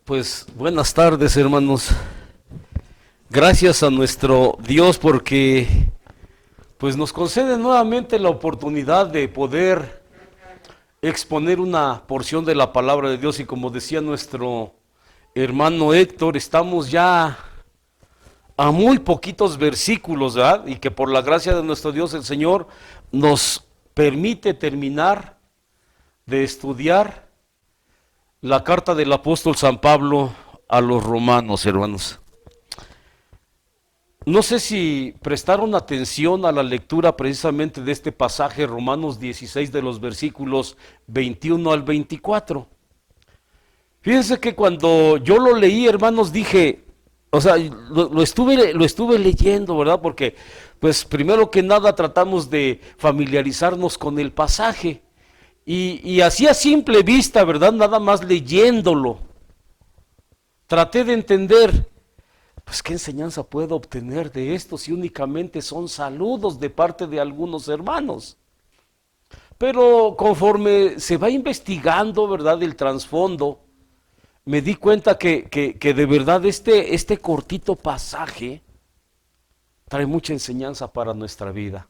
Pues buenas tardes, hermanos. Gracias a nuestro Dios porque pues nos concede nuevamente la oportunidad de poder exponer una porción de la palabra de Dios, y como decía nuestro hermano Héctor, estamos ya a muy poquitos versículos, ¿verdad? Y que por la gracia de nuestro Dios el Señor nos permite terminar de estudiar la carta del apóstol San Pablo a los romanos, hermanos. No sé si prestaron atención a la lectura precisamente de este pasaje, Romanos 16, de los versículos 21 al 24. Fíjense que cuando yo lo leí, hermanos, dije, o sea, lo estuve leyendo, ¿verdad? Porque, pues, primero que nada tratamos de familiarizarnos con el pasaje. Y así a simple vista, ¿verdad? Nada más leyéndolo. Traté de entender, pues, ¿qué enseñanza puedo obtener de esto si únicamente son saludos de parte de algunos hermanos? Pero conforme se va investigando, ¿verdad?, el trasfondo, me di cuenta que de verdad este cortito pasaje trae mucha enseñanza para nuestra vida.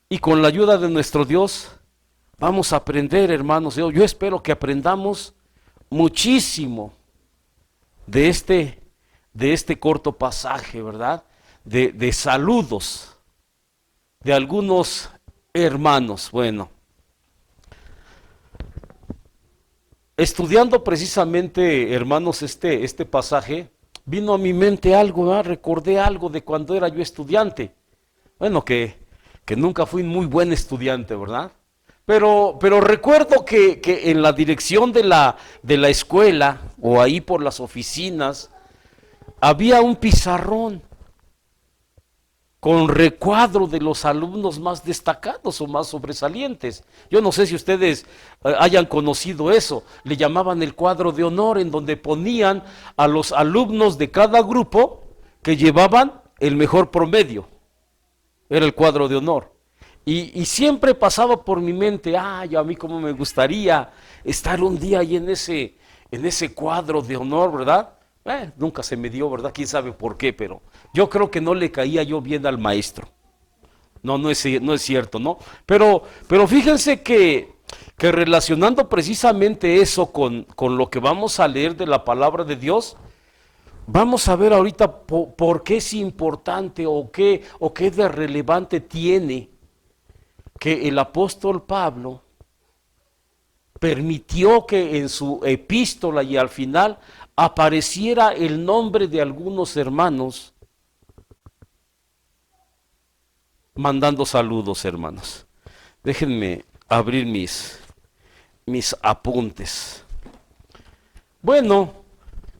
Y con la ayuda de nuestro Dios vamos a aprender, hermanos. Yo espero que aprendamos muchísimo de este corto pasaje, ¿verdad? De saludos de algunos hermanos. Bueno, estudiando precisamente, hermanos, este pasaje, vino a mi mente algo, ¿verdad? Recordé algo de cuando era yo estudiante. Bueno, que nunca fui muy buen estudiante, ¿verdad? Pero recuerdo que en la dirección de la escuela, o ahí por las oficinas, había un pizarrón con recuadro de los alumnos más destacados o más sobresalientes. Yo no sé si ustedes hayan conocido eso. Le llamaban el cuadro de honor, en donde ponían a los alumnos de cada grupo que llevaban el mejor promedio. Era el cuadro de honor. Y siempre pasaba por mi mente, ay, a mí cómo me gustaría estar un día ahí en ese cuadro de honor, ¿verdad? Nunca se me dio, ¿verdad? Quién sabe por qué, pero yo creo que no le caía yo bien al maestro. No, no es cierto, ¿no? Pero fíjense que relacionando precisamente eso con lo que vamos a leer de la palabra de Dios, vamos a ver ahorita por qué es importante, o qué de relevante tiene que el apóstol Pablo permitió que en su epístola y al final apareciera el nombre de algunos hermanos mandando saludos, hermanos. Déjenme abrir mis apuntes. Bueno,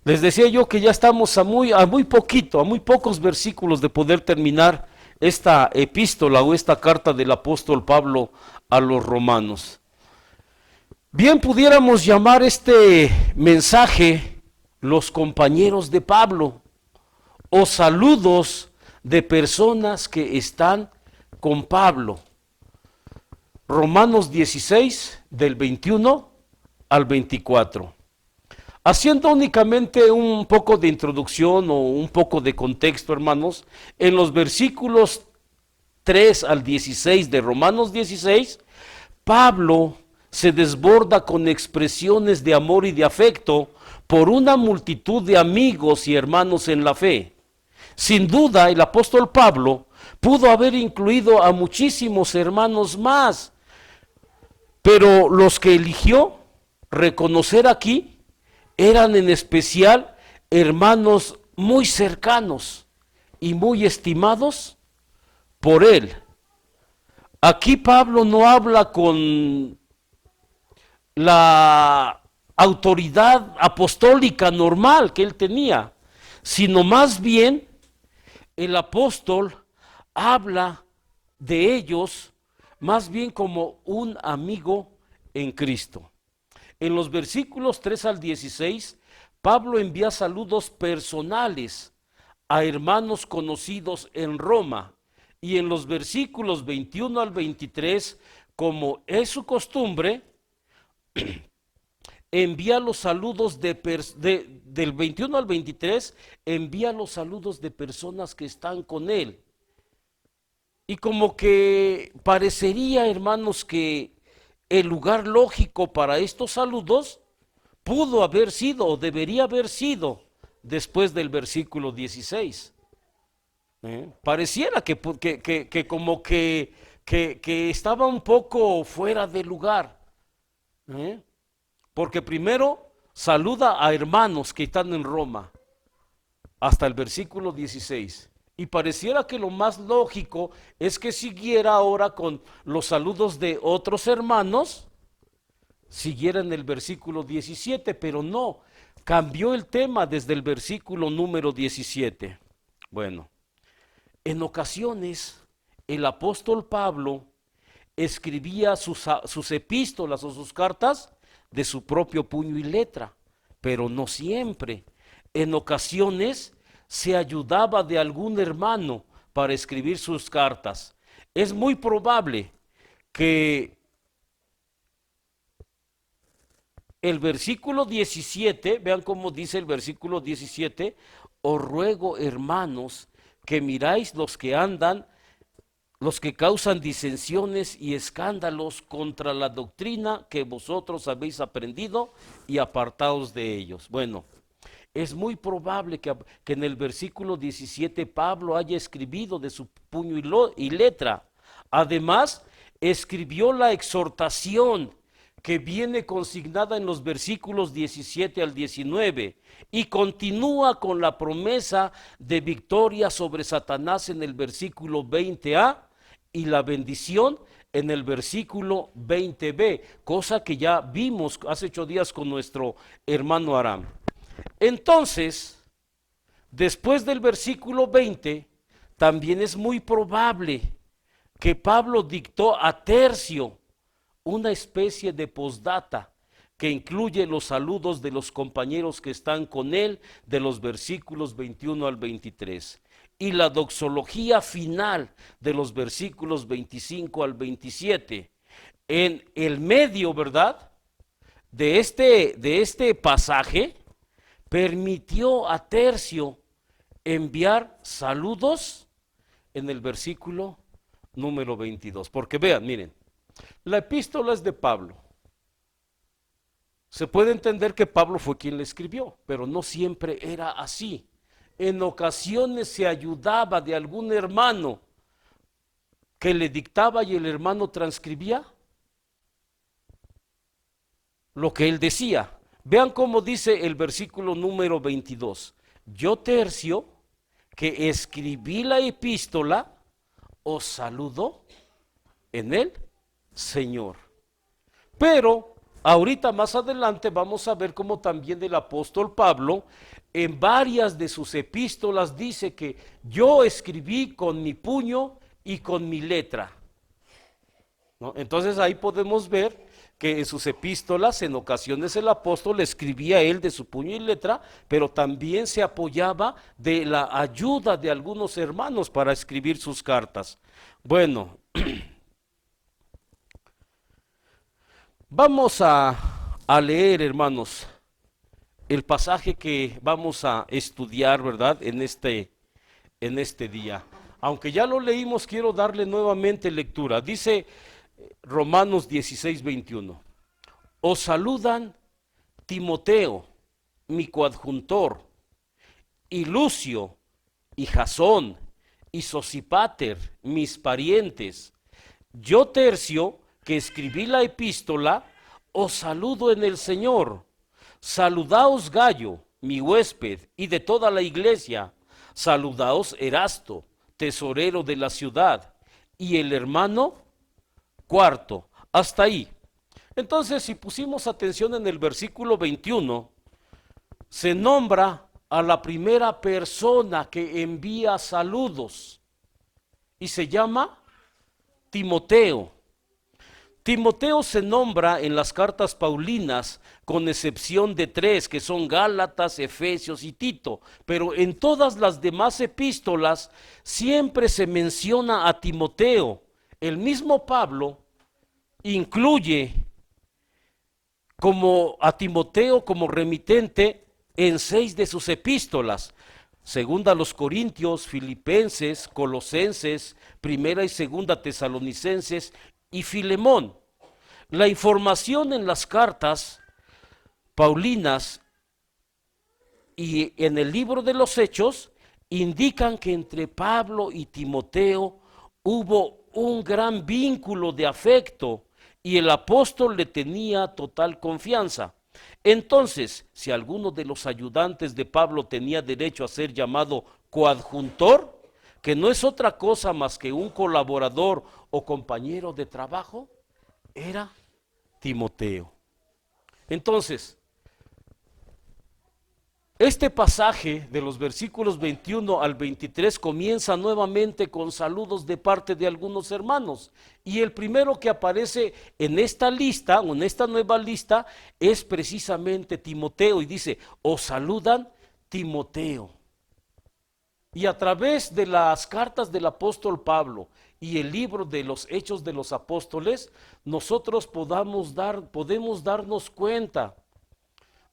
les decía yo que ya estamos a muy pocos versículos de poder terminar esta epístola o esta carta del apóstol Pablo a los romanos. Bien pudiéramos llamar este mensaje los compañeros de Pablo, o saludos de personas que están con Pablo. Romanos 16, del 21 al 24. Haciendo únicamente un poco de introducción o un poco de contexto, hermanos, en los versículos 3 al 16 de Romanos 16, Pablo se desborda con expresiones de amor y de afecto por una multitud de amigos y hermanos en la fe. Sin duda, el apóstol Pablo pudo haber incluido a muchísimos hermanos más, pero los que eligió reconocer aquí eran en especial hermanos muy cercanos y muy estimados por él. Aquí Pablo no habla con la autoridad apostólica normal que él tenía, sino más bien el apóstol habla de ellos más bien como un amigo en Cristo. En los versículos 3 al 16, Pablo envía saludos personales a hermanos conocidos en Roma, y en los versículos 21 al 23, como es su costumbre, envía los saludos del 21 al 23, envía los saludos de personas que están con él. Y como que parecería, hermanos, que el lugar lógico para estos saludos pudo haber sido o debería haber sido después del versículo 16. Pareciera que como que estaba un poco fuera de lugar. ¿eh? Porque primero saluda a hermanos que están en Roma, hasta el versículo 16. Y pareciera que lo más lógico es que siguiera ahora con los saludos de otros hermanos, siguiera en el versículo 17, pero no, cambió el tema desde el versículo número 17. Bueno, en ocasiones el apóstol Pablo escribía sus epístolas o sus cartas de su propio puño y letra, pero no siempre. En ocasiones se ayudaba de algún hermano para escribir sus cartas. Es muy probable que el versículo 17, vean cómo dice el versículo 17, os ruego, hermanos, que miráis los que causan disensiones y escándalos contra la doctrina que vosotros habéis aprendido y apartaos de ellos. Bueno, es muy probable que en el versículo 17 Pablo haya escribido de su puño y letra. Además, escribió la exhortación que viene consignada en los versículos 17 al 19 y continúa con la promesa de victoria sobre Satanás en el versículo 20a y la bendición en el versículo 20b, cosa que ya vimos hace 8 días con nuestro hermano Aram. Entonces, después del versículo 20, también es muy probable que Pablo dictó a Tercio una especie de postdata que incluye los saludos de los compañeros que están con él de los versículos 21 al 23 y la doxología final de los versículos 25 al 27. En el medio, ¿verdad?, de este pasaje, permitió a Tercio enviar saludos en el versículo número 22. Porque vean, miren, la epístola es de Pablo. Se puede entender que Pablo fue quien la escribió, pero no siempre era así. En ocasiones se ayudaba de algún hermano que le dictaba y el hermano transcribía lo que él decía. Vean cómo dice el versículo número 22. Yo, Tercio, que escribí la epístola, os saludo en el Señor. Pero ahorita más adelante vamos a ver cómo también el apóstol Pablo en varias de sus epístolas dice que yo escribí con mi puño y con mi letra. ¿No? Entonces ahí podemos ver que en sus epístolas en ocasiones el apóstol escribía él de su puño y letra, pero también se apoyaba de la ayuda de algunos hermanos para escribir sus cartas. Bueno, vamos a leer, hermanos, el pasaje que vamos a estudiar, ¿verdad?, en este día. Aunque ya lo leímos, quiero darle nuevamente lectura. Dice Romanos 16, 21. Os saludan Timoteo, mi coadjuntor, y Lucio, y Jasón, y Sosípater, mis parientes. Yo, Tercio, que escribí la epístola, os saludo en el Señor. Saludaos Gayo, mi huésped, y de toda la iglesia. Saludaos Erasto, tesorero de la ciudad, y el hermano Cuarto. Hasta ahí. Entonces, si pusimos atención en el versículo 21, se nombra a la primera persona que envía saludos y se llama Timoteo. Timoteo se nombra en las cartas paulinas con excepción de 3, que son Gálatas, Efesios y Tito, pero en todas las demás epístolas siempre se menciona a Timoteo. El mismo Pablo incluye como a Timoteo como remitente en 6 de sus epístolas. Segunda a los Corintios, Filipenses, Colosenses, Primera y Segunda Tesalonicenses y Filemón. La información en las cartas paulinas y en el libro de los Hechos indican que entre Pablo y Timoteo hubo un gran vínculo de afecto y el apóstol le tenía total confianza. Entonces, si alguno de los ayudantes de Pablo tenía derecho a ser llamado coadjuntor, que no es otra cosa más que un colaborador o compañero de trabajo, era Timoteo. Entonces, este pasaje de los versículos 21 al 23 comienza nuevamente con saludos de parte de algunos hermanos. Y el primero que aparece en esta lista, o en esta nueva lista, es precisamente Timoteo. Y dice, os saludan Timoteo. Y a través de las cartas del apóstol Pablo y el libro de los Hechos de los Apóstoles, nosotros podemos darnos cuenta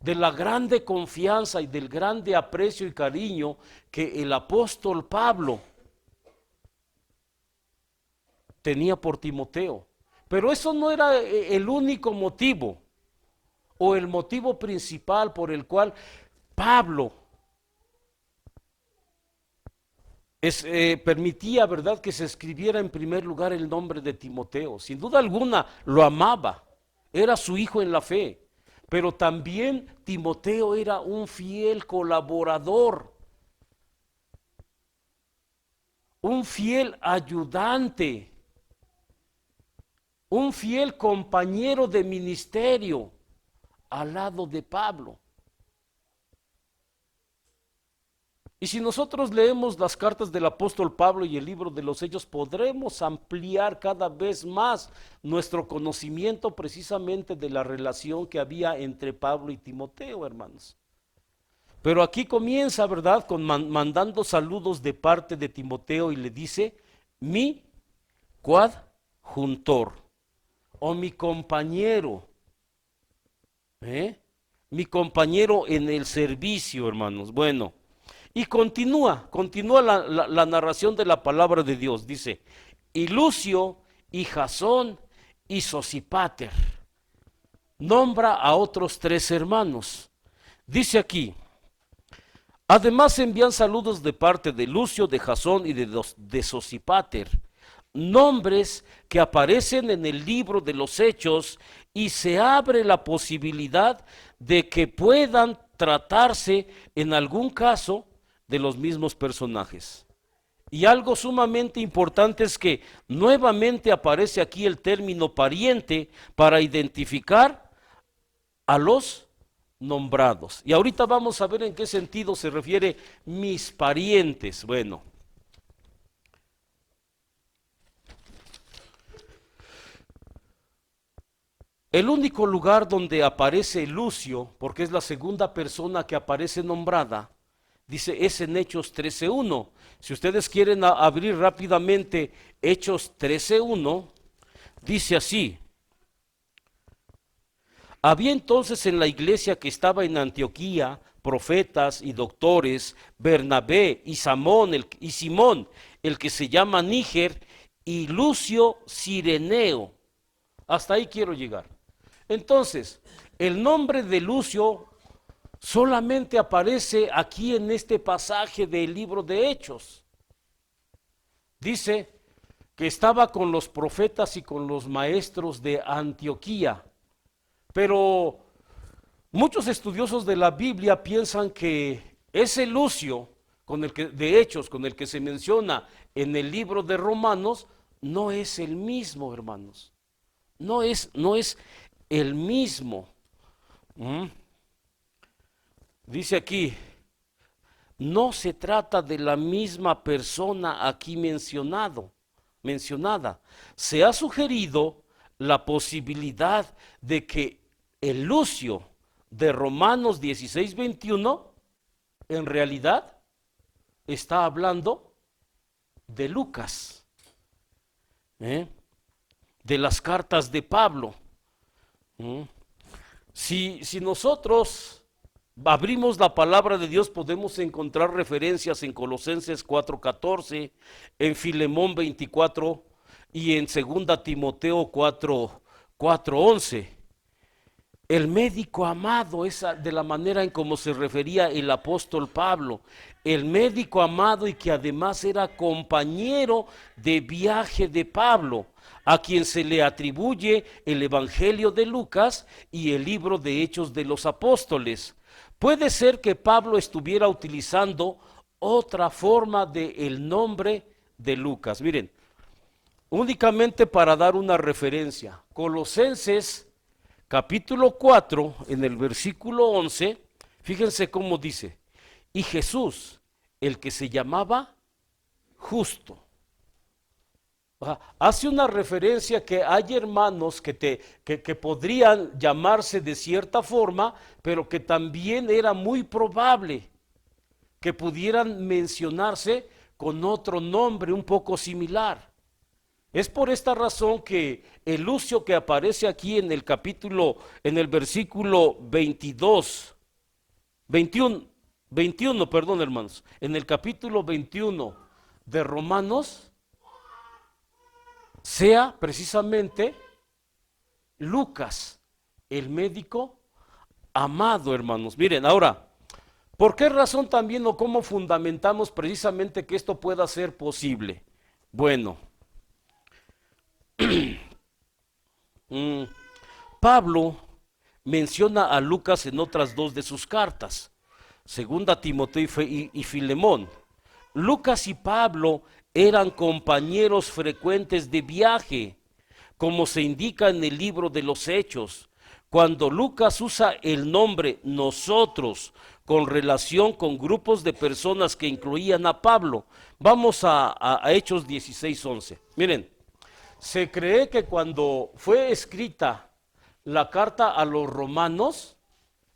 de la grande confianza y del grande aprecio y cariño que el apóstol Pablo tenía por Timoteo. Pero eso no era el único motivo o el motivo principal por el cual Pablo permitía, ¿verdad?, que se escribiera en primer lugar el nombre de Timoteo. Sin duda alguna lo amaba, era su hijo en la fe. Pero también Timoteo era un fiel colaborador, un fiel ayudante, un fiel compañero de ministerio al lado de Pablo. Y si nosotros leemos las cartas del apóstol Pablo y el libro de los Hechos, podremos ampliar cada vez más nuestro conocimiento precisamente de la relación que había entre Pablo y Timoteo, hermanos. Pero aquí comienza, ¿verdad?, con mandando saludos de parte de Timoteo y le dice, mi coadjuntor o mi compañero, mi compañero en el servicio, hermanos. Bueno, y continúa la narración de la palabra de Dios. Dice, y Lucio, y Jasón, y Sosipáter. Nombra a otros 3 hermanos. Dice aquí, además envían saludos de parte de Lucio, de Jasón y de Sosipáter, nombres que aparecen en el libro de los Hechos y se abre la posibilidad de que puedan tratarse en algún caso de los mismos personajes. Y algo sumamente importante es que nuevamente aparece aquí el término pariente para identificar a los nombrados. Y ahorita vamos a ver en qué sentido se refiere mis parientes. Bueno, el único lugar donde aparece Lucio, porque es la segunda persona que aparece nombrada, dice, es en Hechos 13:1. Si ustedes quieren abrir rápidamente Hechos 13:1, dice así, había entonces en la iglesia que estaba en Antioquía profetas y doctores, Bernabé y Simón, el que se llama Níger, y Lucio Cireneo. Hasta ahí quiero llegar. Entonces, el nombre de Lucio solamente aparece aquí en este pasaje del libro de Hechos. Dice que estaba con los profetas y con los maestros de Antioquía. Pero muchos estudiosos de la Biblia piensan que ese Lucio, de Hechos, con el que se menciona en el libro de Romanos, no es el mismo, hermanos. No es el mismo. Dice aquí, no se trata de la misma persona aquí mencionada. Se ha sugerido la posibilidad de que el Lucio de Romanos 16:21 en realidad está hablando de Lucas, de las cartas de Pablo. Si nosotros abrimos la palabra de Dios, podemos encontrar referencias en Colosenses 4:14, en Filemón 24 y en 2 Timoteo 4:11. El médico amado, esa de la manera en cómo se refería el apóstol Pablo, el médico amado y que además era compañero de viaje de Pablo, a quien se le atribuye el Evangelio de Lucas y el libro de Hechos de los Apóstoles. Puede ser que Pablo estuviera utilizando otra forma del nombre de Lucas. Miren, únicamente para dar una referencia, Colosenses capítulo 4, en el versículo 11, fíjense cómo dice, y Jesús, el que se llamaba justo. Hace una referencia que hay hermanos que podrían llamarse de cierta forma, pero que también era muy probable que pudieran mencionarse con otro nombre un poco similar. Es por esta razón que el Lucio que aparece aquí en el capítulo, en el versículo 22, 21, perdón hermanos, en el capítulo 21 de Romanos, sea precisamente Lucas, el médico amado, hermanos. Miren, ahora, ¿por qué razón también o cómo fundamentamos precisamente que esto pueda ser posible? Bueno, Pablo menciona a Lucas en otras dos de sus cartas, segunda Timoteo y Filemón. Lucas y Pablo eran compañeros frecuentes de viaje, como se indica en el libro de los Hechos. Cuando Lucas usa el nombre nosotros con relación con grupos de personas que incluían a Pablo, vamos a Hechos 16:11. Miren, se cree que cuando fue escrita la carta a los romanos,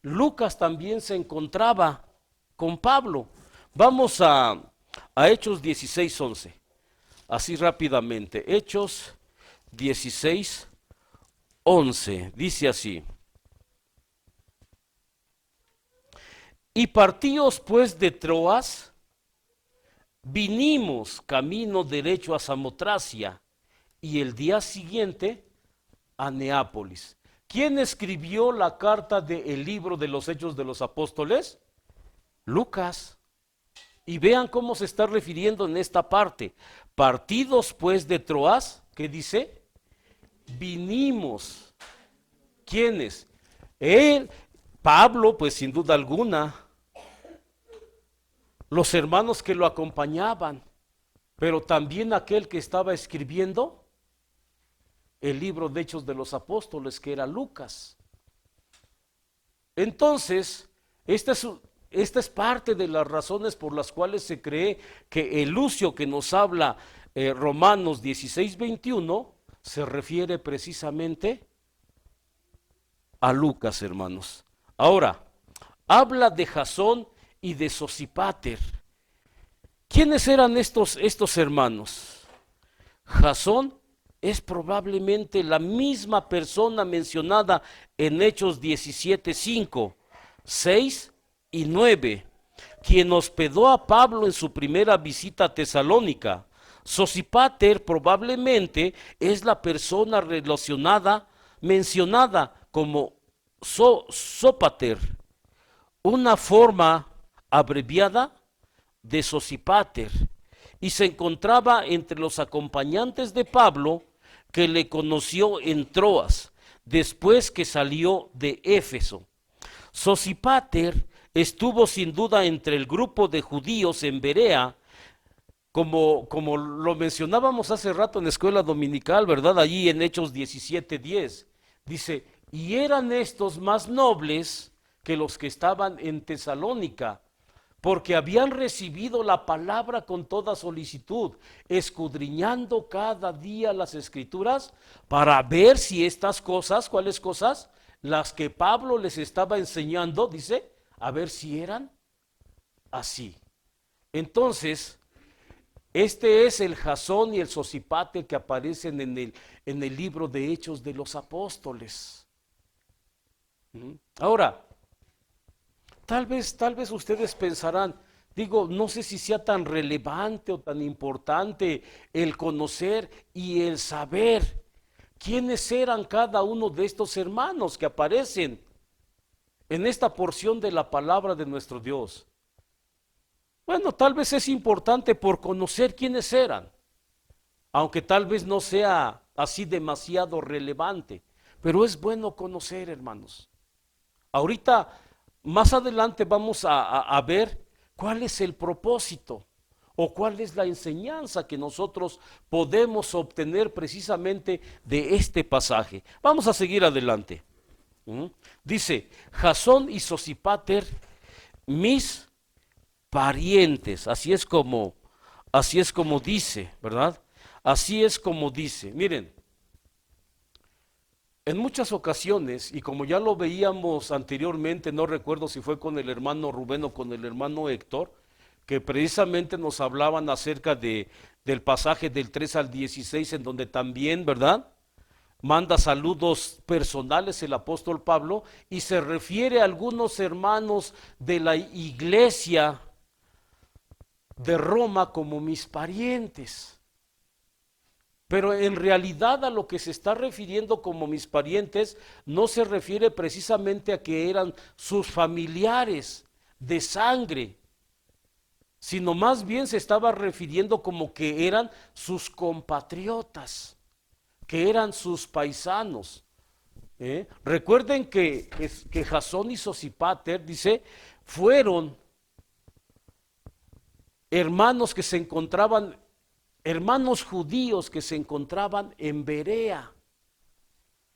Lucas también se encontraba con Pablo. Vamos a Hechos 16:11. Así rápidamente. Hechos 16:11. Dice así. Y partíos pues de Troas, vinimos camino derecho a Samotracia y el día siguiente a Neápolis. ¿Quién escribió la carta del libro de los Hechos de los Apóstoles? Lucas. Y vean cómo se está refiriendo en esta parte. Partidos pues de Troas, ¿qué dice? Vinimos. ¿Quiénes? Él, Pablo, pues sin duda alguna. Los hermanos que lo acompañaban, pero también aquel que estaba escribiendo el libro de Hechos de los Apóstoles, que era Lucas. Entonces, esta es parte de las razones por las cuales se cree que el Lucio que nos habla Romanos 16:21 se refiere precisamente a Lucas, hermanos. Ahora, habla de Jasón y de Sosipáter. ¿Quiénes eran estos hermanos? Jasón es probablemente la misma persona mencionada en Hechos 17:5, 6 y 9, quien hospedó a Pablo en su primera visita a Tesalónica. Sosipáter probablemente es la persona relacionada, mencionada como Sópater, una forma abreviada de Sosipáter, y se encontraba entre los acompañantes de Pablo que le conoció en Troas, después que salió de Éfeso. Sosipáter estuvo sin duda entre el grupo de judíos en Berea, como lo mencionábamos hace rato en la escuela dominical, ¿verdad? Allí en Hechos 17:10. Dice, y eran estos más nobles que los que estaban en Tesalónica, porque habían recibido la palabra con toda solicitud, escudriñando cada día las escrituras para ver si estas cosas, ¿cuáles cosas? Las que Pablo les estaba enseñando, dice, a ver si eran así. Entonces, este es el Jasón y el Sosipáter que aparecen en el libro de Hechos de los Apóstoles. Ahora, tal vez ustedes pensarán, digo, no sé si sea tan relevante o tan importante el conocer y el saber quiénes eran cada uno de estos hermanos que aparecen en esta porción de la palabra de nuestro Dios. Bueno, tal vez es importante por conocer quiénes eran, aunque tal vez no sea así demasiado relevante, pero es bueno conocer, hermanos. Ahorita, más adelante vamos a ver cuál es el propósito o cuál es la enseñanza que nosotros podemos obtener precisamente de este pasaje. Vamos a seguir adelante. Dice, Jasón y Sosipáter, mis parientes, así es como dice, ¿verdad? Así es como dice. Miren, en muchas ocasiones, y como ya lo veíamos anteriormente, no recuerdo si fue con el hermano Rubén o con el hermano Héctor, que precisamente nos hablaban acerca del pasaje del 3 al 16, en donde también, ¿verdad? Manda saludos personales el apóstol Pablo y se refiere a algunos hermanos de la iglesia de Roma como mis parientes. Pero en realidad a lo que se está refiriendo como mis parientes no se refiere precisamente a que eran sus familiares de sangre, sino más bien se estaba refiriendo como que eran sus compatriotas, que eran sus paisanos. Recuerden que Jasón y Sosipáter, dice, fueron hermanos que se encontraban, hermanos judíos que se encontraban en Berea.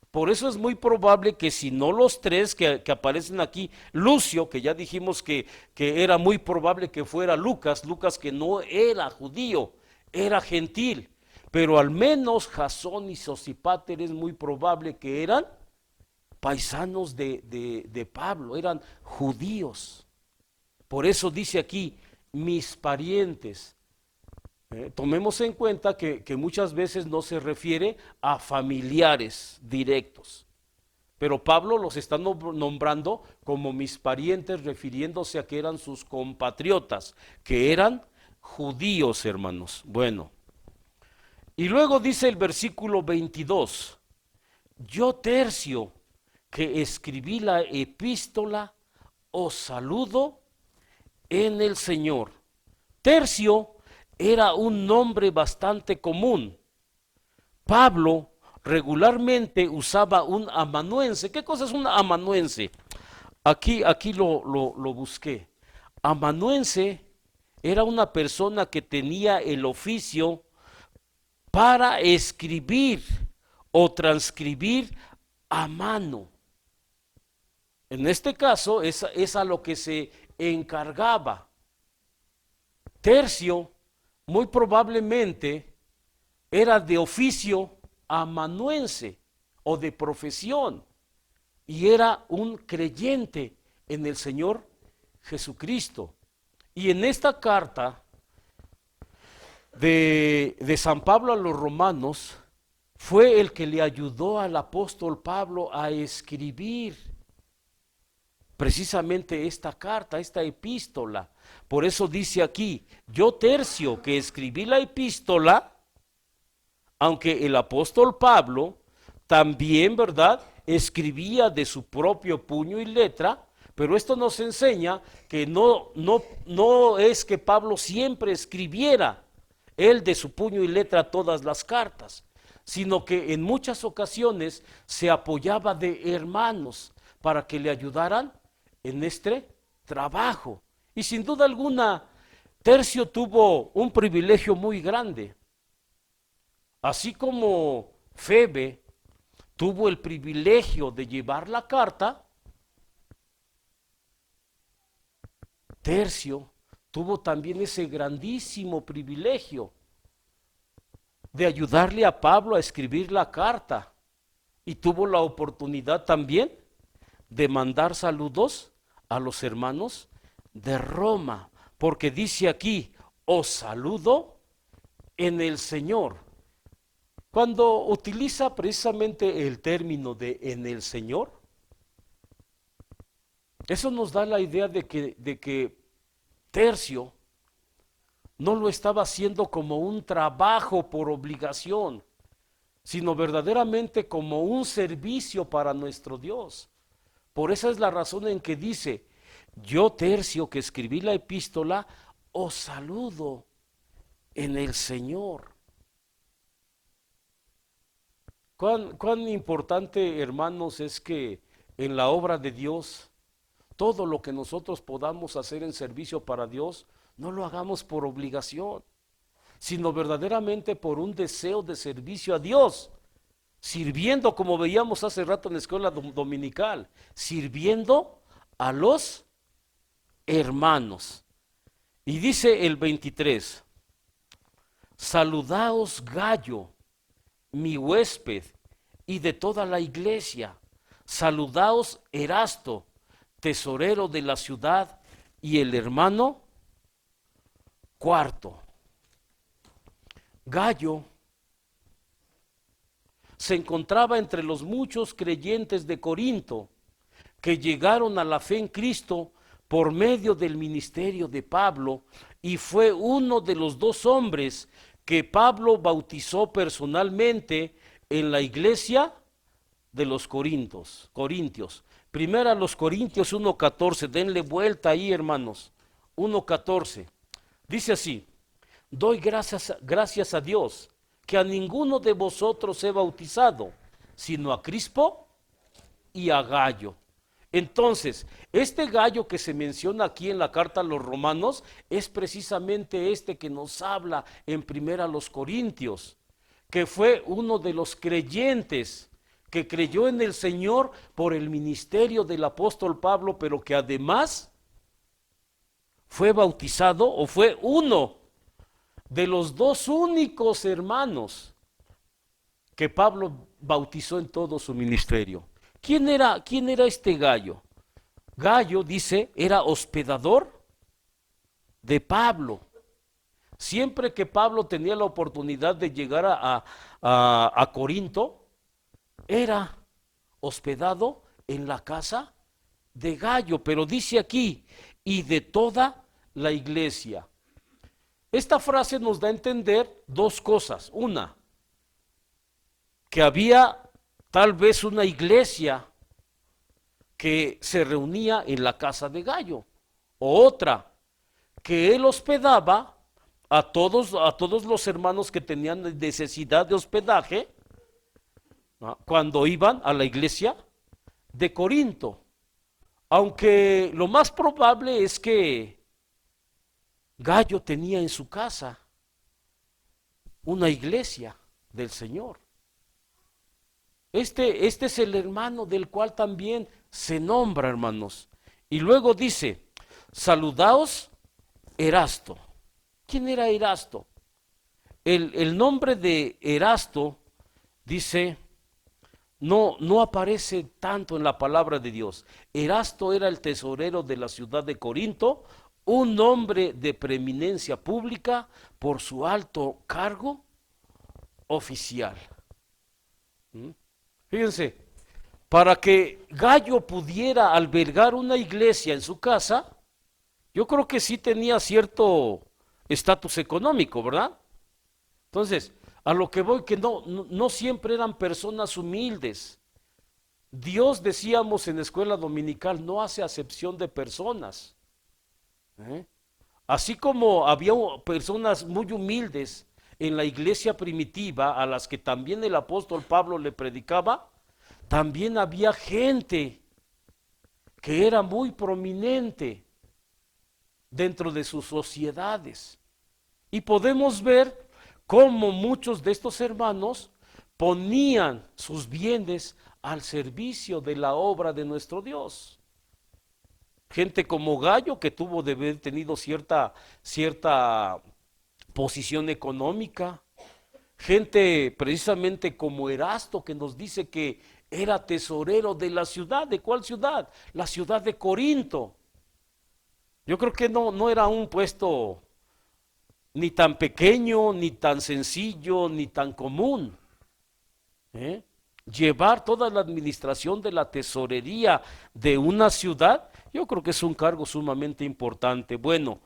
Por eso es muy probable que si no los tres que aparecen aquí, Lucio, que ya dijimos que era muy probable que fuera Lucas, Lucas que no era judío, era gentil, pero al menos Jasón y Sosipáter es muy probable que eran paisanos de Pablo, eran judíos. Por eso dice aquí, mis parientes. Tomemos en cuenta que muchas veces no se refiere a familiares directos, pero Pablo los está nombrando como mis parientes, refiriéndose a que eran sus compatriotas, que eran judíos, hermanos. Bueno, y luego dice el versículo 22, yo Tercio, que escribí la epístola, os saludo en el Señor. Tercio era un nombre bastante común. Pablo regularmente usaba un amanuense. ¿Qué cosa es un amanuense? Aquí lo busqué. Amanuense era una persona que tenía el oficio para escribir o transcribir a mano. En este caso es a lo que se encargaba. Tercio, muy probablemente, era de oficio amanuense o de profesión y era un creyente en el Señor Jesucristo. Y en esta carta de San Pablo a los romanos, fue el que le ayudó al apóstol Pablo a escribir precisamente esta carta, esta epístola. Por eso dice aquí, yo Tercio, que escribí la epístola, aunque el apóstol Pablo también, ¿verdad?, escribía de su propio puño y letra, pero esto nos enseña que no es que Pablo siempre escribiera él de su puño y letra todas las cartas, sino que en muchas ocasiones se apoyaba de hermanos para que le ayudaran en este trabajo. Y sin duda alguna, Tercio tuvo un privilegio muy grande. Así como Febe tuvo el privilegio de llevar la carta, Tercio tuvo también ese grandísimo privilegio de ayudarle a Pablo a escribir la carta y tuvo la oportunidad también de mandar saludos a los hermanos de Roma, porque dice aquí, os saludo en el Señor. Cuando utiliza precisamente el término de en el Señor, Eso nos da la idea de que Tercio no lo estaba haciendo como un trabajo por obligación, sino verdaderamente como un servicio para nuestro Dios. Por esa es la razón en que dice, yo Tercio que escribí la epístola, os saludo en el Señor. Cuán importante, hermanos, es que en la obra de Dios, todo lo que nosotros podamos hacer en servicio para Dios, no lo hagamos por obligación, sino verdaderamente por un deseo de servicio a Dios, sirviendo, como veíamos hace rato en la escuela dominical, sirviendo a los hermanos. Y dice el 23, saludaos Gallo, mi huésped, y de toda la iglesia. Saludaos Erasto, tesorero de la ciudad, y el hermano Cuarto. Gallo se encontraba entre los muchos creyentes de Corinto que llegaron a la fe en Cristo por medio del ministerio de Pablo, y fue uno de los dos hombres que Pablo bautizó personalmente en la iglesia de los Corintios. Primera a los Corintios 1:14, denle vuelta ahí, hermanos. 1:14. Dice así: doy gracias a Dios que a ninguno de vosotros he bautizado, sino a Crispo y a Gallo. Entonces, este Gallo que se menciona aquí en la carta a los romanos es precisamente este que nos habla en primera a los Corintios, que fue uno de los creyentes que creyó en el Señor por el ministerio del apóstol Pablo, pero que además fue bautizado o fue uno de los dos únicos hermanos que Pablo bautizó en todo su ministerio. ¿Quién era este Gallo? Gallo, dice, era hospedador de Pablo. Siempre que Pablo tenía la oportunidad de llegar a Corinto, era hospedado en la casa de Gallo, pero dice aquí, y de toda la iglesia. Esta frase nos da a entender dos cosas. Una, que había tal vez una iglesia que se reunía en la casa de Gallo. O otra, que él hospedaba a todos los hermanos que tenían necesidad de hospedaje, ¿no?, cuando iban a la iglesia de Corinto. Aunque lo más probable es que Gallo tenía en su casa una iglesia del Señor. Este es el hermano del cual también se nombra, hermanos. Y luego dice, saludaos Erasto. ¿Quién era Erasto? El nombre de Erasto, dice, no aparece tanto en la palabra de Dios. Erasto era el tesorero de la ciudad de Corinto, un hombre de preeminencia pública por su alto cargo oficial. Fíjense, para que Gallo pudiera albergar una iglesia en su casa, yo creo que sí tenía cierto estatus económico, ¿verdad? Entonces, a lo que voy, que no siempre eran personas humildes. Dios, decíamos en la escuela dominical, no hace acepción de personas. Así como había personas muy humildes en la iglesia primitiva a las que también el apóstol Pablo le predicaba, también había gente que era muy prominente dentro de sus sociedades. Y podemos ver cómo muchos de estos hermanos ponían sus bienes al servicio de la obra de nuestro Dios. Gente como Gallo, que tuvo de haber tenido cierta posición económica. Gente precisamente como Erasto, que nos dice que era tesorero de la ciudad. ¿De cuál ciudad? La ciudad de Corinto. Yo creo que no era un puesto ni tan pequeño, ni tan sencillo, ni tan común. Llevar toda la administración de la tesorería de una ciudad Yo creo que es un cargo sumamente importante. Bueno,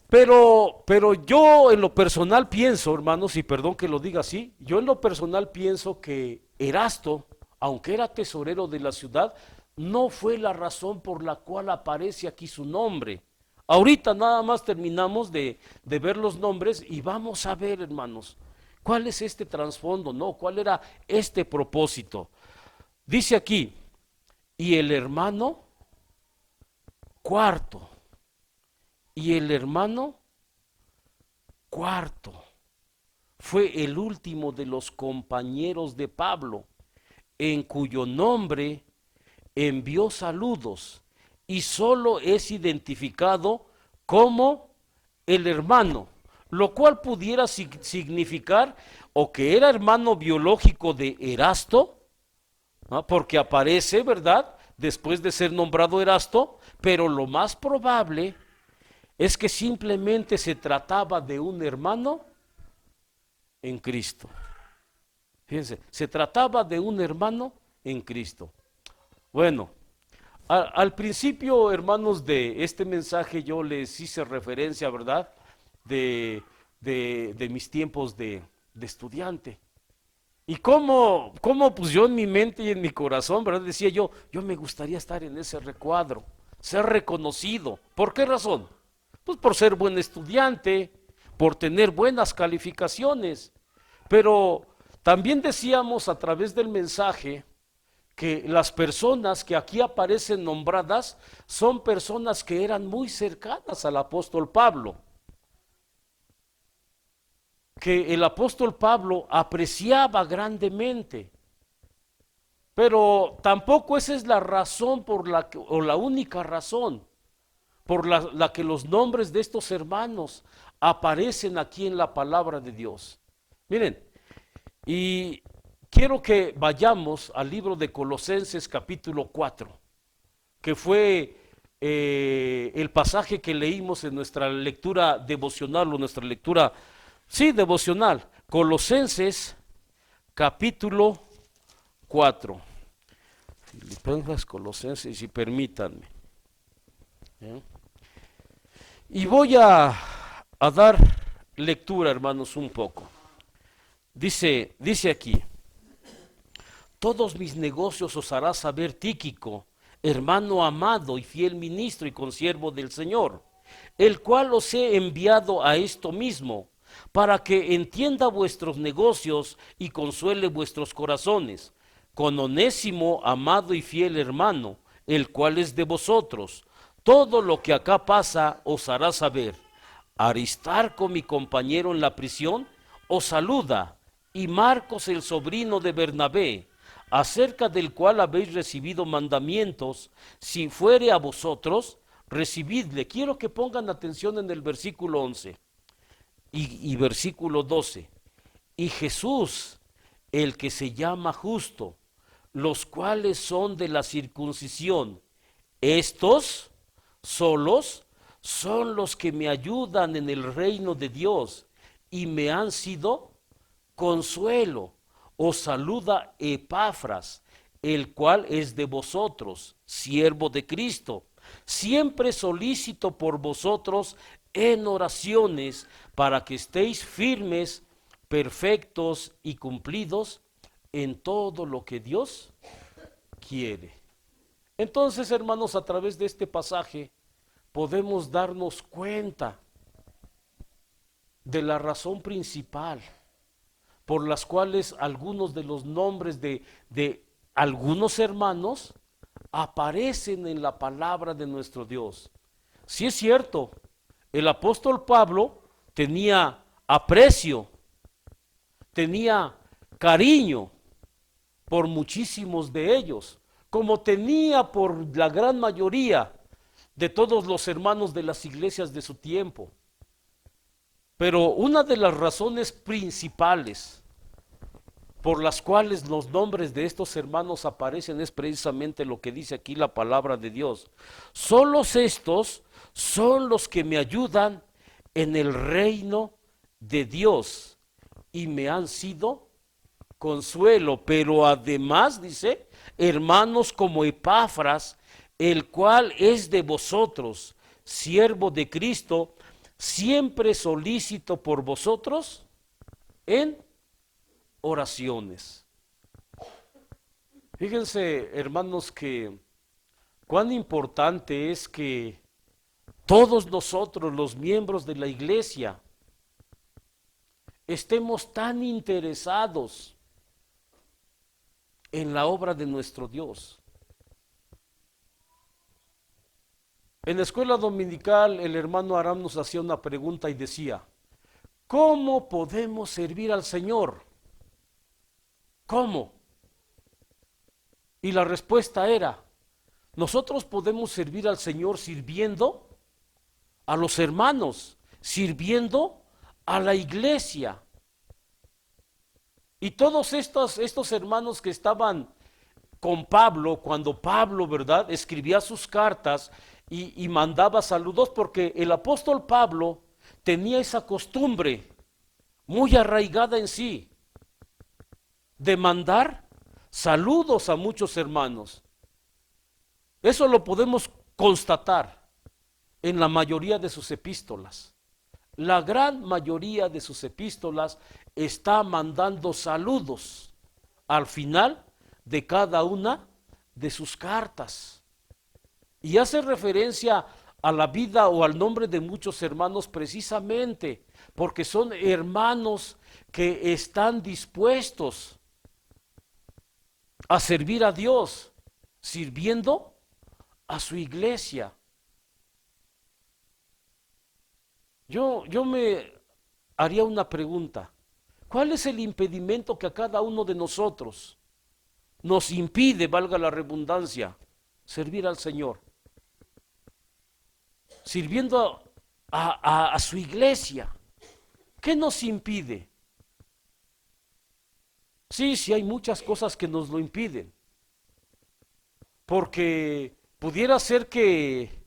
pero yo en lo personal pienso, hermanos, y perdón que lo diga así, yo en lo personal pienso que Erasto, aunque era tesorero de la ciudad, no fue la razón por la cual aparece aquí su nombre. Ahorita nada más terminamos de ver los nombres y vamos a ver, hermanos, cuál es este trasfondo, ¿no? ¿Cuál era este propósito? Dice aquí, y el hermano cuarto, y el hermano cuarto fue el último de los compañeros de Pablo, en cuyo nombre envió saludos y solo es identificado como el hermano, lo cual pudiera significar o que era hermano biológico de Erasto, ¿no? Porque aparece, ¿verdad? Después de ser nombrado Erasto, pero lo más probable es que simplemente se trataba de un hermano en Cristo. Fíjense, se trataba de un hermano en Cristo. Bueno, al principio, hermanos, de este mensaje yo les hice referencia, ¿verdad? De mis tiempos de estudiante. Y cómo, pues yo en mi mente y en mi corazón, ¿verdad? Decía yo me gustaría estar en ese recuadro, ser reconocido. ¿Por qué razón? Pues por ser buen estudiante, por tener buenas calificaciones. Pero también decíamos a través del mensaje que las personas que aquí aparecen nombradas son personas que eran muy cercanas al apóstol Pablo, que el apóstol Pablo apreciaba grandemente, pero tampoco esa es la razón por la que, o la única razón por la que los nombres de estos hermanos aparecen aquí en la palabra de Dios. Miren, y quiero que vayamos al libro de Colosenses capítulo 4, que fue el pasaje que leímos en nuestra lectura devocional o nuestra lectura, sí, devocional. Colosenses capítulo 4. Filipenses, Colosenses, y permítanme. ¿Eh? Y voy a dar lectura, hermanos, un poco. Dice aquí, todos mis negocios os hará saber Tíquico, hermano amado y fiel ministro y consiervo del Señor, el cual os he enviado a esto mismo, para que entienda vuestros negocios y consuele vuestros corazones, con Onésimo, amado y fiel hermano, el cual es de vosotros. Todo lo que acá pasa os hará saber. Aristarco, mi compañero en la prisión, os saluda, y Marcos, el sobrino de Bernabé, acerca del cual habéis recibido mandamientos, si fuere a vosotros, recibidle. Quiero que pongan atención en el versículo 11 y versículo 12. Y Jesús, el que se llama justo, los cuales son de la circuncisión, estos solos son los que me ayudan en el reino de Dios y me han sido consuelo. Os saluda Epafras, el cual es de vosotros, siervo de Cristo, siempre solícito por vosotros en oraciones, para que estéis firmes, perfectos y cumplidos en todo lo que Dios quiere. Entonces, hermanos, a través de este pasaje podemos darnos cuenta de la razón principal por las cuales algunos de los nombres de algunos hermanos aparecen en la palabra de nuestro Dios. Sí es cierto, el apóstol Pablo tenía aprecio, tenía cariño por muchísimos de ellos, como tenía por la gran mayoría de todos los hermanos de las iglesias de su tiempo. Pero una de las razones principales por las cuales los nombres de estos hermanos aparecen es precisamente lo que dice aquí la palabra de Dios. Solos estos son los que me ayudan en el reino de Dios y me han sido consuelo, pero además dice, hermanos como Epafras, el cual es de vosotros, siervo de Cristo, siempre solícito por vosotros en oraciones. Fíjense, hermanos, que cuán importante es que todos nosotros, los miembros de la iglesia, estemos tan interesados en la obra de nuestro Dios. En la escuela dominical el hermano Aram nos hacía una pregunta y decía, ¿cómo podemos servir al Señor? ¿Cómo? Y la respuesta era, nosotros podemos servir al Señor sirviendo a los hermanos, sirviendo a la iglesia. Y todos estos hermanos que estaban con Pablo, cuando Pablo, ¿verdad?, escribía sus cartas y mandaba saludos, porque el apóstol Pablo tenía esa costumbre muy arraigada en sí, de mandar saludos a muchos hermanos. Eso lo podemos constatar en la mayoría de sus epístolas. La gran mayoría de sus epístolas está mandando saludos al final de cada una de sus cartas. Y hace referencia a la vida o al nombre de muchos hermanos precisamente porque son hermanos que están dispuestos a servir a Dios, sirviendo a su iglesia. Yo me haría una pregunta. ¿Cuál es el impedimento que a cada uno de nosotros nos impide, valga la redundancia, servir al Señor? Sirviendo a su iglesia. ¿Qué nos impide? Sí, hay muchas cosas que nos lo impiden. Porque pudiera ser que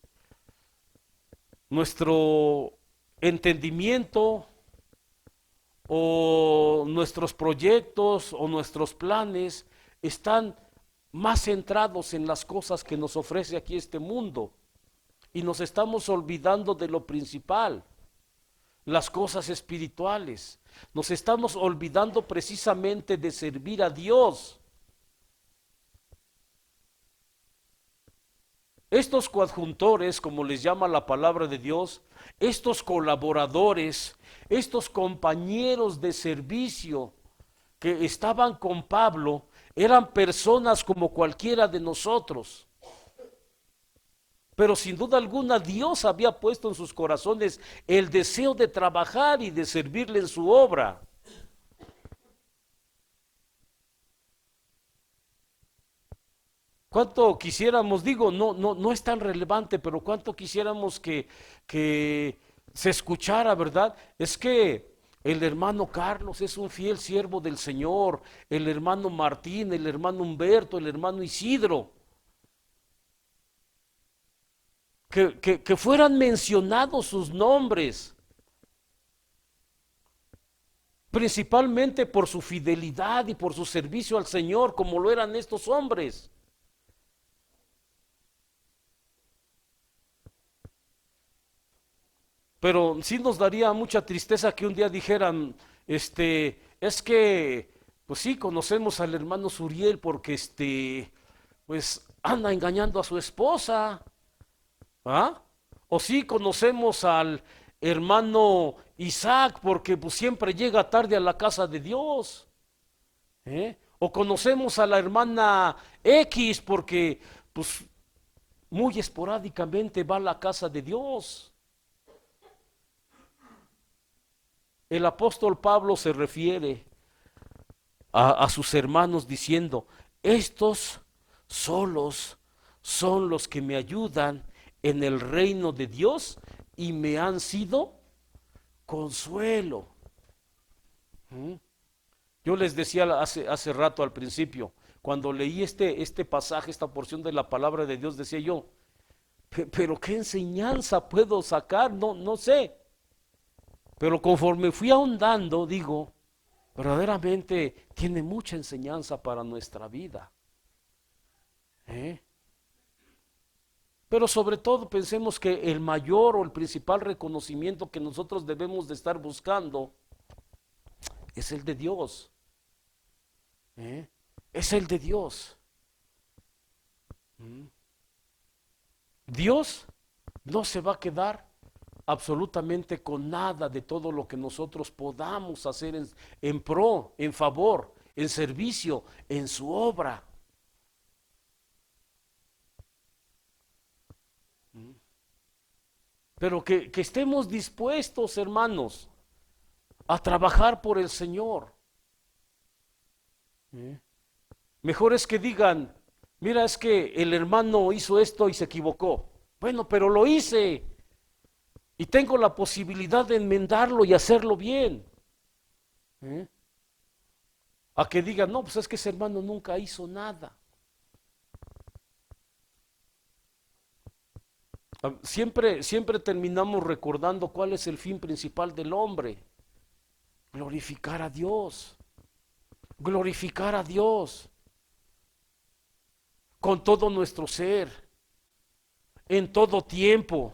nuestro entendimiento o nuestros proyectos o nuestros planes están más centrados en las cosas que nos ofrece aquí este mundo y nos estamos olvidando de lo principal, las cosas espirituales. Nos estamos olvidando precisamente de servir a Dios. Estos coadjuntores, como les llama la palabra de Dios, estos colaboradores, estos compañeros de servicio que estaban con Pablo, eran personas como cualquiera de nosotros. Pero sin duda alguna Dios había puesto en sus corazones el deseo de trabajar y de servirle en su obra. ¿Cuánto quisiéramos, digo, no es tan relevante, pero cuánto quisiéramos que se escuchara, ¿verdad? Es que el hermano Carlos es un fiel siervo del Señor, el hermano Martín, el hermano Humberto, el hermano Isidro. Que fueran mencionados sus nombres, principalmente por su fidelidad y por su servicio al Señor, como lo eran estos hombres. Pero sí nos daría mucha tristeza que un día dijeran, es que, pues sí, conocemos al hermano Suriel porque pues anda engañando a su esposa, ¿ah? O sí, conocemos al hermano Isaac porque pues siempre llega tarde a la casa de Dios, ¿eh? O conocemos a la hermana X porque pues muy esporádicamente va a la casa de Dios. El apóstol Pablo se refiere a sus hermanos diciendo, estos solos son los que me ayudan en el reino de Dios y me han sido consuelo. ¿Mm? Yo les decía hace rato al principio, cuando leí este pasaje, esta porción de la palabra de Dios, decía yo, pero ¿qué enseñanza puedo sacar? No sé. Pero conforme fui ahondando, digo, verdaderamente tiene mucha enseñanza para nuestra vida. ¿Eh? Pero sobre todo pensemos que el mayor o el principal reconocimiento que nosotros debemos de estar buscando es el de Dios. ¿Eh? Es el de Dios. Dios no se va a quedar absolutamente con nada de todo lo que nosotros podamos hacer en pro, en favor, en servicio, en su obra. Pero que estemos dispuestos, hermanos, a trabajar por el Señor. ¿Eh? Mejor es que digan, mira, es que el hermano hizo esto y se equivocó. Bueno, pero lo hice y tengo la posibilidad de enmendarlo y hacerlo bien. ¿Eh? A que digan, no, pues es que ese hermano nunca hizo nada. Siempre terminamos recordando cuál es el fin principal del hombre. Glorificar a Dios. Glorificar a Dios. Con todo nuestro ser. En todo tiempo.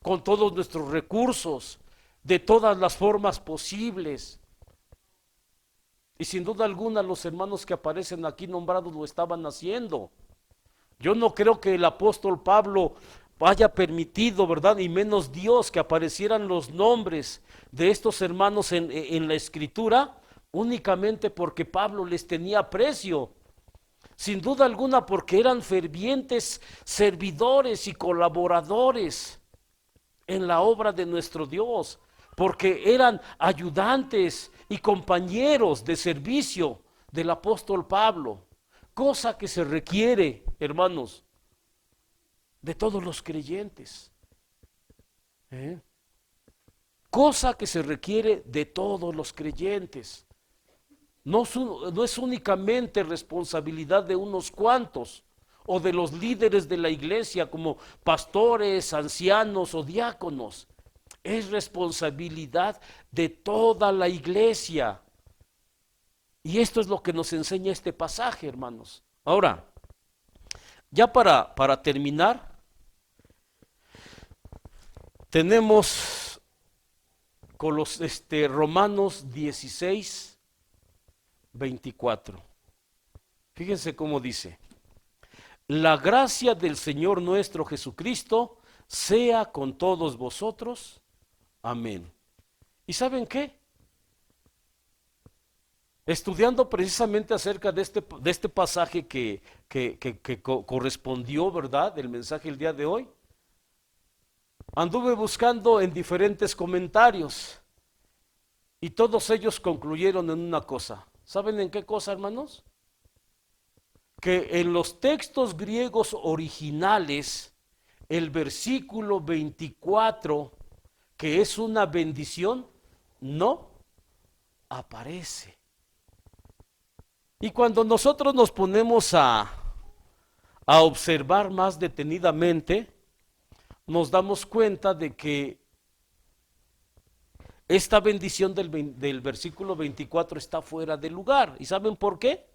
Con todos nuestros recursos. De todas las formas posibles. Y sin duda alguna los hermanos que aparecen aquí nombrados lo estaban haciendo. Yo no creo que el apóstol Pablo haya permitido, ¿verdad? Y menos Dios que aparecieran los nombres de estos hermanos en la escritura únicamente porque Pablo les tenía aprecio. Sin duda alguna porque eran fervientes servidores y colaboradores en la obra de nuestro Dios, porque eran ayudantes y compañeros de servicio del apóstol Pablo, cosa que se requiere, hermanos, de todos los creyentes. ¿Eh? Cosa que se requiere de todos los creyentes. No es únicamente responsabilidad de unos cuantos o de los líderes de la iglesia como pastores, ancianos o diáconos. Es responsabilidad de toda la iglesia. Y esto es lo que nos enseña este pasaje, hermanos. Ahora, ya para terminar, tenemos Romanos 16, 24. Fíjense cómo dice: la gracia del Señor nuestro Jesucristo sea con todos vosotros. Amén. ¿Y saben qué? Estudiando precisamente acerca de este pasaje que correspondió, ¿verdad?, el mensaje el día de hoy, anduve buscando en diferentes comentarios y todos ellos concluyeron en una cosa. ¿Saben en qué cosa, hermanos? Que en los textos griegos originales, el versículo 24, que es una bendición, no aparece. Y cuando nosotros nos ponemos a observar más detenidamente, nos damos cuenta de que esta bendición del versículo 24 está fuera de lugar. ¿Y saben por qué?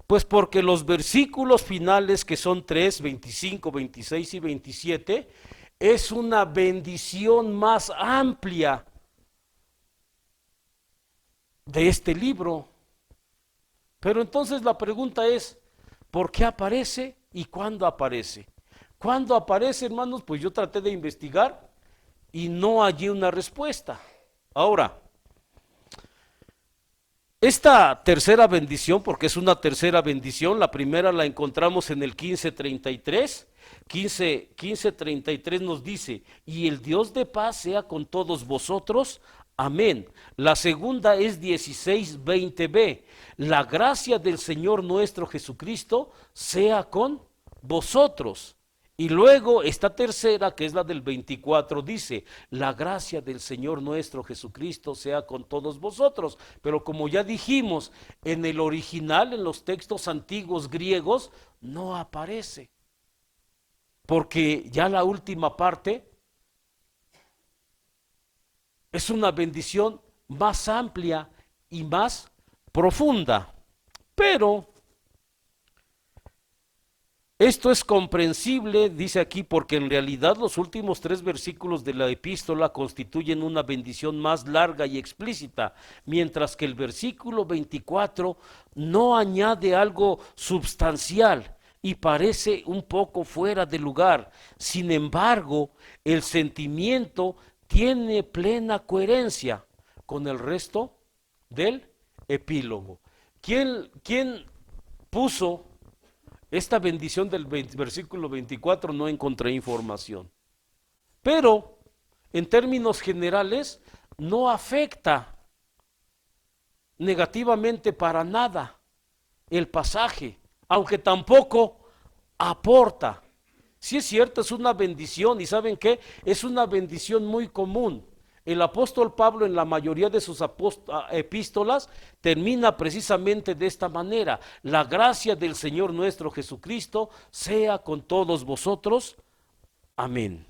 Pues porque los versículos finales, que son 3, 25, 26 y 27, es una bendición más amplia de este libro. Pero entonces la pregunta es, ¿por qué aparece y cuándo aparece? ¿Cuándo aparece, hermanos? Pues yo traté de investigar y no hallé una respuesta. Ahora, esta tercera bendición, porque es una tercera bendición, la primera la encontramos en el 15:33. 15:33 nos dice: y el Dios de paz sea con todos vosotros. Amén. La segunda es 16:20b. La gracia del Señor nuestro Jesucristo sea con vosotros. Y luego esta tercera, que es la del 24, dice: la gracia del Señor nuestro Jesucristo sea con todos vosotros. Pero como ya dijimos, en el original, en los textos antiguos griegos, no aparece. Porque ya la última parte es una bendición más amplia y más profunda. Pero Esto es comprensible, dice aquí, porque en realidad los últimos 3 versículos de la epístola constituyen una bendición más larga y explícita, mientras que el versículo 24 no añade algo substancial y parece un poco fuera de lugar. Sin embargo, el sentimiento tiene plena coherencia con el resto del epílogo. ¿Quién puso esta bendición del versículo 24? No encontré información. Pero, en términos generales, no afecta negativamente para nada el pasaje, aunque tampoco aporta. Sí es cierto, es una bendición, y ¿saben qué? Es una bendición muy común. El apóstol Pablo en la mayoría de sus epístolas termina precisamente de esta manera: la gracia del Señor nuestro Jesucristo sea con todos vosotros. Amén.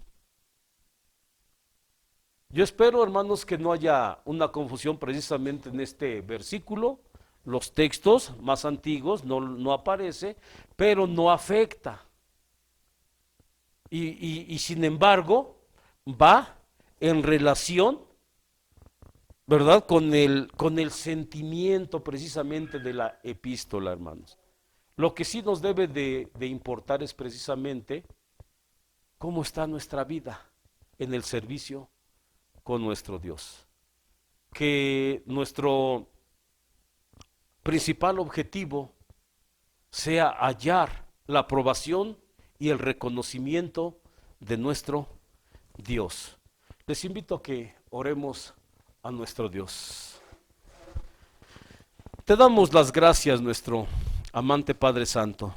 Yo espero, hermanos, que no haya una confusión precisamente en este versículo. Los textos más antiguos no aparece, pero no afecta. Y sin embargo, va en relación, ¿verdad? Con el sentimiento precisamente de la epístola, hermanos. Lo que sí nos debe de importar es precisamente cómo está nuestra vida en el servicio con nuestro Dios. Que nuestro principal objetivo sea hallar la aprobación y el reconocimiento de nuestro Dios. Les invito a que oremos a nuestro Dios. Te damos las gracias, nuestro amante Padre Santo,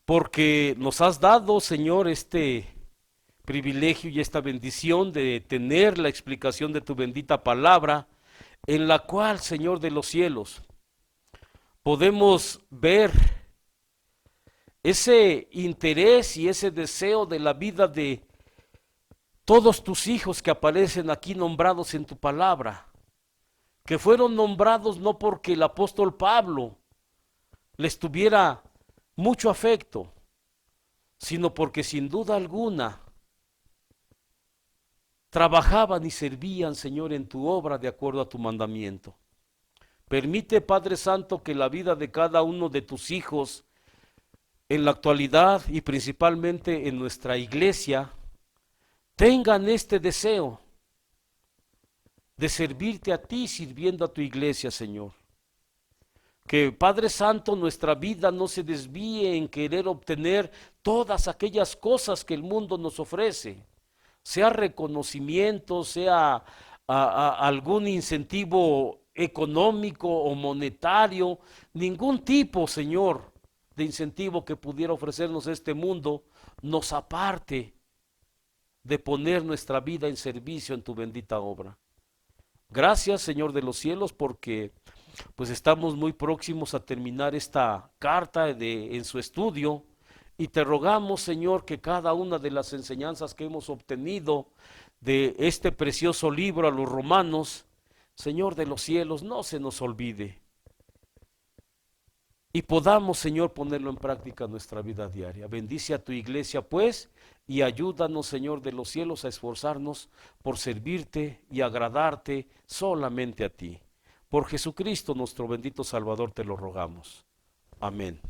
porque nos has dado, Señor, este privilegio y esta bendición de tener la explicación de tu bendita palabra, en la cual, Señor de los cielos, podemos ver ese interés y ese deseo de la vida de todos tus hijos que aparecen aquí nombrados en tu palabra, que fueron nombrados no porque el apóstol Pablo les tuviera mucho afecto, sino porque sin duda alguna trabajaban y servían, Señor, en tu obra de acuerdo a tu mandamiento. Permite, Padre Santo, que la vida de cada uno de tus hijos en la actualidad y principalmente en nuestra iglesia tengan este deseo de servirte a ti, sirviendo a tu iglesia, Señor. Que, Padre Santo, nuestra vida no se desvíe en querer obtener todas aquellas cosas que el mundo nos ofrece, sea reconocimiento, sea algún incentivo económico o monetario, ningún tipo, Señor, de incentivo que pudiera ofrecernos este mundo nos aparte de poner nuestra vida en servicio en tu bendita obra. Gracias, Señor de los cielos, porque pues estamos muy próximos a terminar esta carta en su estudio, y te rogamos, Señor, que cada una de las enseñanzas que hemos obtenido de este precioso libro a los romanos, Señor de los cielos, no se nos olvide y podamos, Señor, ponerlo en práctica en nuestra vida diaria. Bendice a tu iglesia, pues, y ayúdanos, Señor de los cielos, a esforzarnos por servirte y agradarte solamente a ti. Por Jesucristo, nuestro bendito Salvador, te lo rogamos. Amén.